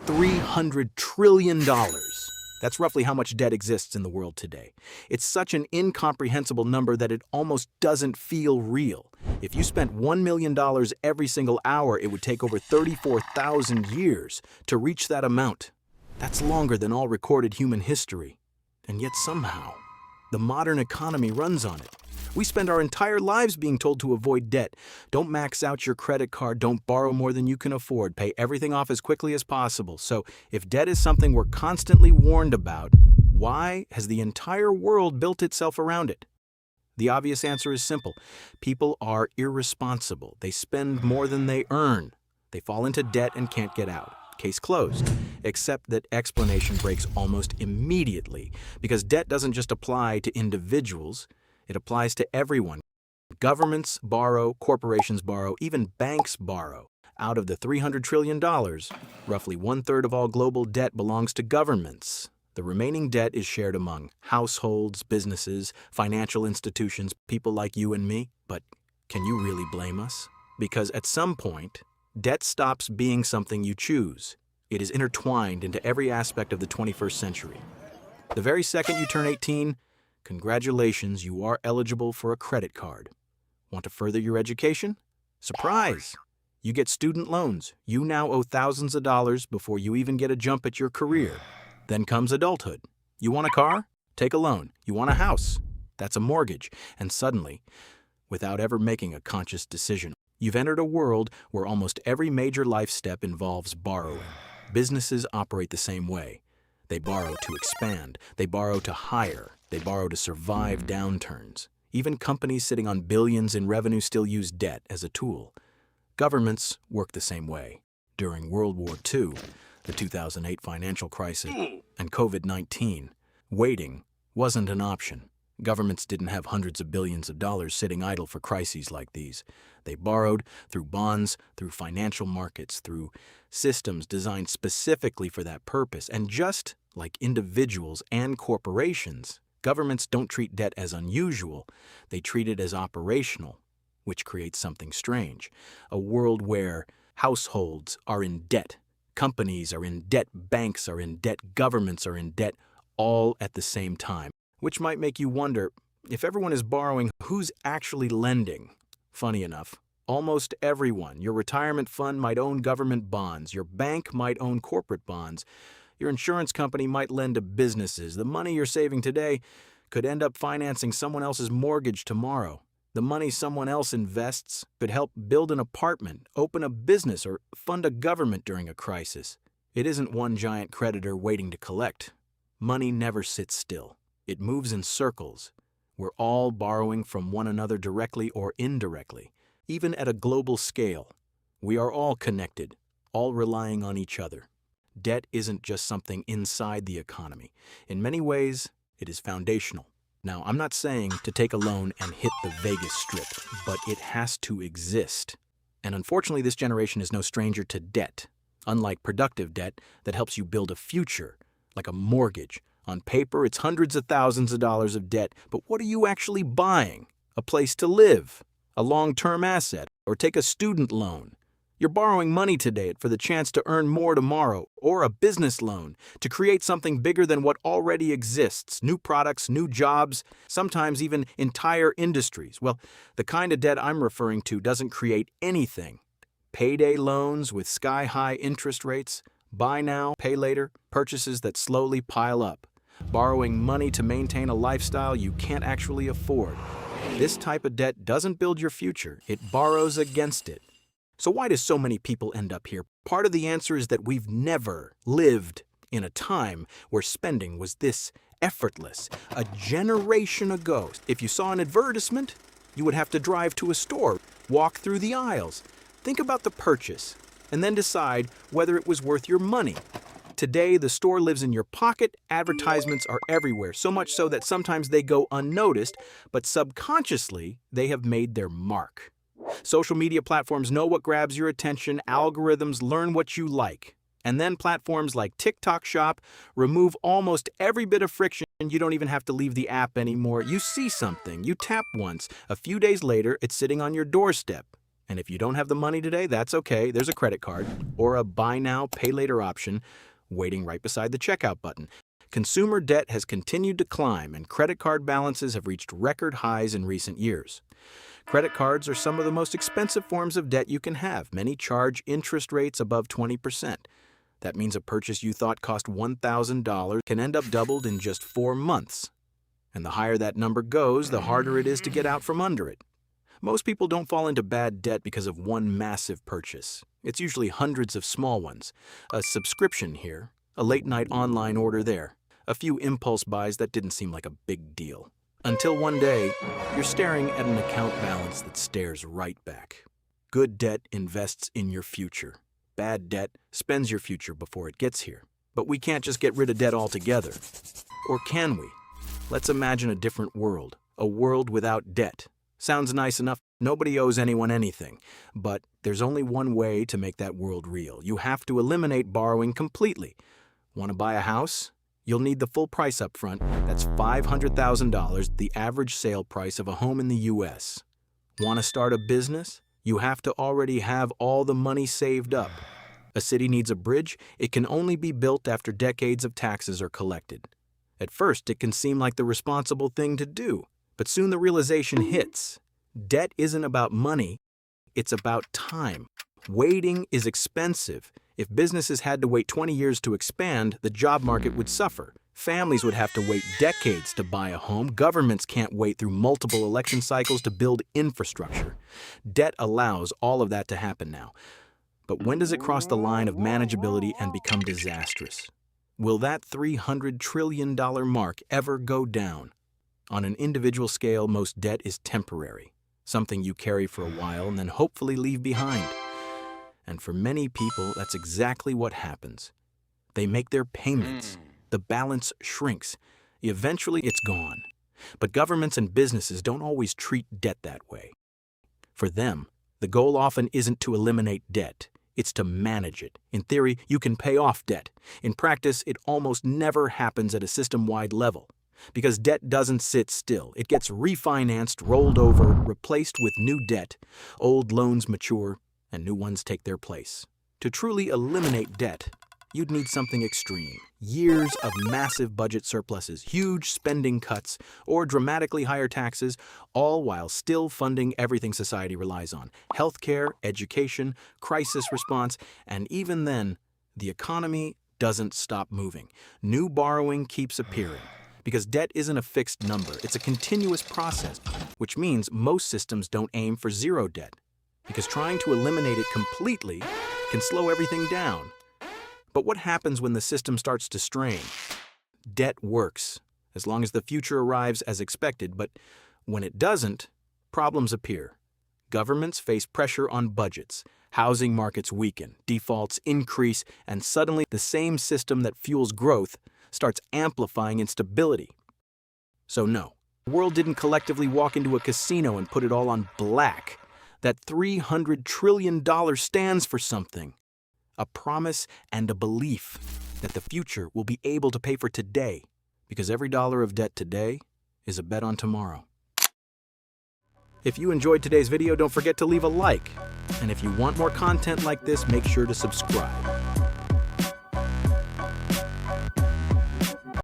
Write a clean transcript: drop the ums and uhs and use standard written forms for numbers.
$300 trillion. That's roughly how much debt exists in the world today. It's such an incomprehensible number that it almost doesn't feel real. If you spent $1 million every single hour, it would take over 34,000 years to reach that amount. That's longer than all recorded human history. And yet somehow, the modern economy runs on it. We spend our entire lives being told to avoid debt. Don't max out your credit card. Don't borrow more than you can afford. Pay everything off as quickly as possible. So if debt is something we're constantly warned about, why has the entire world built itself around it? The obvious answer is simple. People are irresponsible. They spend more than they earn. They fall into debt and can't get out. Case closed. Except that explanation breaks almost immediately, because debt doesn't just apply to individuals. It applies to everyone. Governments borrow, corporations borrow, even banks borrow. Out of the $300 trillion, roughly 1/3 of all global debt belongs to governments. The remaining debt is shared among households, businesses, financial institutions, people like you and me. But can you really blame us? Because at some point, debt stops being something you choose. It is intertwined into every aspect of the 21st century. The very second you turn 18, congratulations, you are eligible for a credit card. Want to further your education? Surprise! You get student loans. You now owe thousands of dollars before you even get a jump at your career. Then comes adulthood. You want a car? Take a loan. You want a house? That's a mortgage. And suddenly, without ever making a conscious decision, you've entered a world where almost every major life step involves borrowing. Businesses operate the same way. They borrow to expand. They borrow to hire. They borrow to survive downturns. Even companies sitting on billions in revenue still use debt as a tool. Governments work the same way. During World War II, the 2008 financial crisis, and COVID-19, waiting wasn't an option. Governments didn't have hundreds of billions of dollars sitting idle for crises like these. They borrowed through bonds, through financial markets, through systems designed specifically for that purpose. And just like individuals and corporations, governments don't treat debt as unusual. They treat it as operational, which creates something strange. A world where households are in debt, companies are in debt, banks are in debt, governments are in debt, all at the same time. Which might make you wonder, if everyone is borrowing, who's actually lending? Funny enough, almost everyone. Your retirement fund might own government bonds. Your bank might own corporate bonds. Your insurance company might lend to businesses. The money you're saving today could end up financing someone else's mortgage tomorrow. The money someone else invests could help build an apartment, open a business, or fund a government during a crisis. It isn't one giant creditor waiting to collect. Money never sits still. It moves in circles. We're all borrowing from one another directly or indirectly, even at a global scale. We are all connected, all relying on each other. Debt isn't just something inside the economy. In many ways, it is foundational. Now, I'm not saying to take a loan and hit the Vegas Strip, but it has to exist. And unfortunately, this generation is no stranger to debt. Unlike productive debt that helps you build a future, like a mortgage. On paper, it's hundreds of thousands of dollars of debt, but what are you actually buying? A place to live, a long-term asset, or take a student loan. You're borrowing money today for the chance to earn more tomorrow, or a business loan to create something bigger than what already exists, new products, new jobs, sometimes even entire industries. Well, the kind of debt I'm referring to doesn't create anything. Payday loans with sky-high interest rates, buy now, pay later, purchases that slowly pile up. Borrowing money to maintain a lifestyle you can't actually afford. This type of debt doesn't build your future, it borrows against it. So why do so many people end up here? Part of the answer is that we've never lived in a time where spending was this effortless. A generation ago, if you saw an advertisement, you would have to drive to a store, walk through the aisles, think about the purchase, and then decide whether it was worth your money. Today, the store lives in your pocket, advertisements are everywhere, so much so that sometimes they go unnoticed, but subconsciously, they have made their mark. Social media platforms know what grabs your attention, algorithms learn what you like. And then platforms like TikTok Shop remove almost every bit of friction. You don't even have to leave the app anymore. You see something, you tap once. A few days later, it's sitting on your doorstep. And if you don't have the money today, that's okay. There's a credit card or a buy now, pay later option waiting right beside the checkout button. Consumer debt has continued to climb, and credit card balances have reached record highs in recent years. Credit cards are some of the most expensive forms of debt you can have. Many charge interest rates above 20%. That means a purchase you thought cost $1,000 can end up doubled in just 4 months. And the higher that number goes, the harder it is to get out from under it. Most people don't fall into bad debt because of one massive purchase. It's usually hundreds of small ones. A subscription here, a late-night online order there, a few impulse buys that didn't seem like a big deal. Until one day, you're staring at an account balance that stares right back. Good debt invests in your future. Bad debt spends your future before it gets here. But we can't just get rid of debt altogether. Or can we? Let's imagine a different world, a world without debt. Sounds nice enough. Nobody owes anyone anything. But there's only one way to make that world real. You have to eliminate borrowing completely. Want to buy a house? You'll need the full price up front. That's $500,000, the average sale price of a home in the U.S. Want to start a business? You have to already have all the money saved up. A city needs a bridge. It can only be built after decades of taxes are collected. At first, it can seem like the responsible thing to do, but soon the realization hits. Debt isn't about money, it's about time. Waiting is expensive. If businesses had to wait 20 years to expand, the job market would suffer. Families would have to wait decades to buy a home. Governments can't wait through multiple election cycles to build infrastructure. Debt allows all of that to happen now. But when does it cross the line of manageability and become disastrous? Will that $300 trillion mark ever go down? On an individual scale, most debt is temporary, something you carry for a while and then hopefully leave behind. And for many people, that's exactly what happens. They make their payments. The balance shrinks. Eventually, it's gone. But governments and businesses don't always treat debt that way. For them, the goal often isn't to eliminate debt. It's to manage it. In theory, you can pay off debt. In practice, it almost never happens at a system-wide level. Because debt doesn't sit still. It gets refinanced, rolled over, replaced with new debt. Old loans mature, and new ones take their place. To truly eliminate debt, you'd need something extreme. Years of massive budget surpluses, huge spending cuts, or dramatically higher taxes, all while still funding everything society relies on. Healthcare, education, crisis response, and even then, the economy doesn't stop moving. New borrowing keeps appearing. Because debt isn't a fixed number, it's a continuous process, which means most systems don't aim for zero debt. Because trying to eliminate it completely can slow everything down. But what happens when the system starts to strain? Debt works, as long as the future arrives as expected, but when it doesn't, problems appear. Governments face pressure on budgets, housing markets weaken, defaults increase, and suddenly the same system that fuels growth starts amplifying instability. So no, the world didn't collectively walk into a casino and put it all on black. That $300 trillion stands for something. A promise and a belief that the future will be able to pay for today, because every dollar of debt today is a bet on tomorrow. If you enjoyed today's video, don't forget to leave a like. And if you want more content like this, make sure to subscribe.